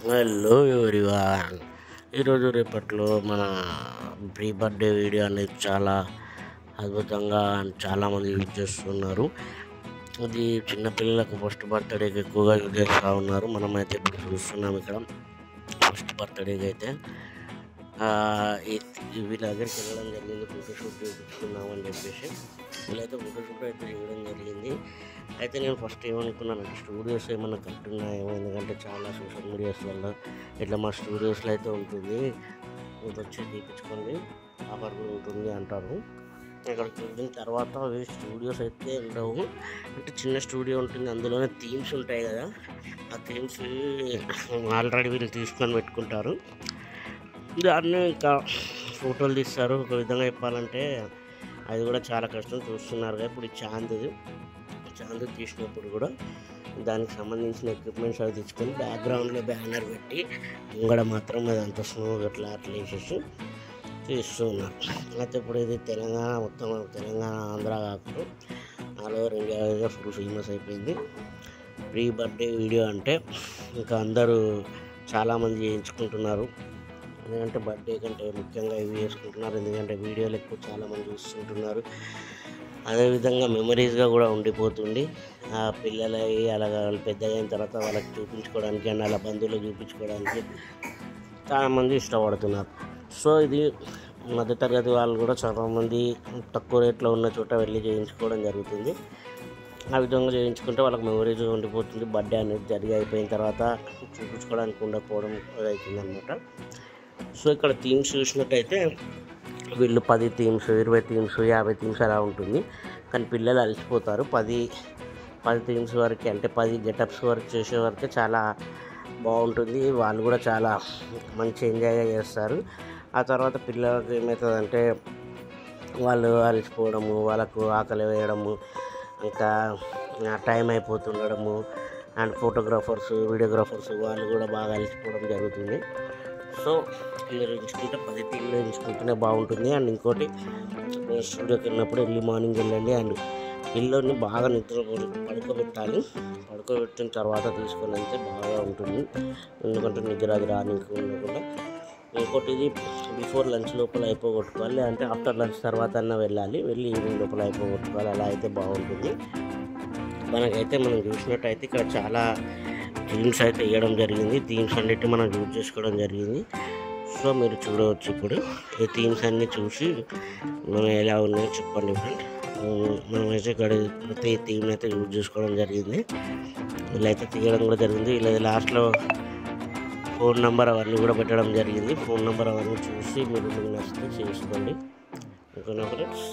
Hello everyone. ఈరోజు రేపట్లో మన pre birthday video అనేది చాలా అద్భుతంగా చాలామంది యూజ్ చేస్తున్నారు. ఇది చిన్నపిల్లలకు ఫస్ట్ బర్త్డేకి ఎక్కువగా యూజ్ చేస్తూ ఉన్నారు. మనమైతే ఇప్పుడు చూస్తున్నాం ఇక్కడ ఫస్ట్ బర్త్డేకి అయితే వీళ్ళ దగ్గరికి వెళ్ళడం జరిగింది. ఫోటోషూట్ చేయించుకున్నామని చెప్పేసి వీళ్ళైతే ఫోటోషూట్ అయితే చేయడం జరిగింది. అయితే నేను ఫస్ట్ ఏమనుకున్నానంటే స్టూడియోస్ ఏమన్నా కట్టున్నాయేమో, ఎందుకంటే చాలా సోషల్ మీడియాస్లలో ఇట్లా మా స్టూడియోస్లో అయితే ఉంటుంది, వచ్చి తీపించుకోండి ఆఫర్ కూడా ఉంటుంది అంటారు. అక్కడికి వెళ్ళిన తర్వాత స్టూడియోస్ అయితే ఉండవు, అంటే చిన్న స్టూడియో ఉంటుంది, అందులోనే థీమ్స్ ఉంటాయి కదా, ఆ థీమ్స్ ఆల్రెడీ వీళ్ళు తీసుకొని పెట్టుకుంటారు. దాన్ని ఇంకా ఫోటోలు తీస్తారు. ఒక విధంగా చెప్పాలంటే అది కూడా చాలా కష్టం. చూస్తున్నారు కదా ఇప్పుడు చాంద్ తీసినప్పుడు కూడా దానికి సంబంధించిన ఎక్విప్మెంట్స్ అవి తెచ్చుకొని బ్యాక్గ్రౌండ్లో బ్యానర్ పెట్టి ముంగడ మాత్రం అది అంత స్మూగా అట్లా వేసేసి తీస్తూ ఉన్నారు. అయితే ఇప్పుడు ఇది తెలంగాణ మొత్తం, తెలంగాణ ఆంధ్ర కాకుండా all over India full famous అయిపోయింది. ప్రీ బర్త్డే వీడియో అంటే ఇంకా అందరూ చాలామంది చేయించుకుంటున్నారు. ఎందుకంటే బర్త్డే కంటే ముఖ్యంగా ఇవి వేసుకుంటున్నారు, ఎందుకంటే వీడియోలు ఎక్కువ చాలామంది చూస్తుంటున్నారు. అదేవిధంగా మెమరీస్గా కూడా ఉండిపోతుంది. ఆ పిల్లలవి అలాగా వాళ్ళు పెద్దగా అయిన తర్వాత వాళ్ళకి చూపించుకోవడానికి అండ్ అలా బంధువులకు చూపించుకోవడానికి చాలామంది ఇష్టపడుతున్నారు. సో ఇది మధ్యతరగతి వాళ్ళు కూడా చాలామంది తక్కువ రేట్లో ఉన్న చోట వెళ్ళి చేయించుకోవడం జరుగుతుంది. ఆ విధంగా చేయించుకుంటే వాళ్ళకి మెమరీస్ ఉండిపోతుంది. బర్త్డే అనేది జరిగి అయిపోయిన తర్వాత చూపించుకోవడానికి ఉండకపోవడం అవుతుంది అనమాట. సో ఇక్కడ థీమ్స్ చూసినట్టయితే వీళ్ళు 10 థీమ్స్, 20 థీమ్స్, 50 థీమ్స్ అలా ఉంటుంది. కానీ పిల్లలు అలసిపోతారు. 10 థీమ్స్ వరకు, అంటే 10 గెటప్స్ వరకు చేసే వరకే చాలా బాగుంటుంది. వాళ్ళు కూడా చాలా మంచి ఎంజాయ్గా చేస్తారు. ఆ తర్వాత పిల్లలకి ఏమవుతుందంటే వాళ్ళు అలసిపోవడము, వాళ్ళకు ఆకలి వేయడము, ఇంకా టైం అయిపోతుండడము, అండ్ ఫోటోగ్రాఫర్స్, వీడియోగ్రాఫర్స్ వాళ్ళు కూడా బాగా అలసిపోవడం జరుగుతుంది. సో మీరు ఎంచుకుంటే 10 థీమ్లు ఎంచుకుంటేనే బాగుంటుంది. అండ్ ఇంకోటి, స్టూడియోకి వెళ్ళినప్పుడు ఎర్లీ మార్నింగ్ వెళ్ళండి అండ్ పిల్లల్ని బాగా పడుకోబెట్టాలి. పడుకోబెట్టిన తర్వాత తీసుకొని వెళ్తే బాగా ఉంటుంది, ఎందుకంటే నిద్ర అది రానికుండా. ఇంకోటి, ఇది బిఫోర్ లంచ్ లోపల అయిపోగొట్టుకోవాలి, అంటే ఆఫ్టర్ లంచ్ తర్వాత అన్న వెళ్ళాలి, వెళ్ళి ఈవినింగ్ లోపల అయిపోగొట్టుకోవాలి. అలా అయితే బాగుంటుంది. మనకైతే మనం చూసినట్టయితే ఇక్కడ చాలా థీమ్స్ అయితే వేయడం జరిగింది. థీమ్స్ అన్నిటి మనం యూజ్ చేసుకోవడం జరిగింది. సో మీరు చూడవచ్చు ఇప్పుడు ఈ థీమ్స్ అన్నీ చూసి మనం ఎలా ఉన్నాయో చెప్పండి ఫ్రెండ్. మనమైతే ఇక్కడ ప్రతి థీమ్ని అయితే యూజ్ చేసుకోవడం జరిగింది. వీళ్ళైతే తీయడం కూడా జరిగింది. వీళ్ళది లాస్ట్లో ఫోన్ నెంబర్ అవన్నీ కూడా పెట్టడం జరిగింది. ఫోన్ నెంబర్ అవన్నీ చూసి మీరు నచ్చితే చేసుకోండి. ఓకేనా ఫ్రెండ్స్.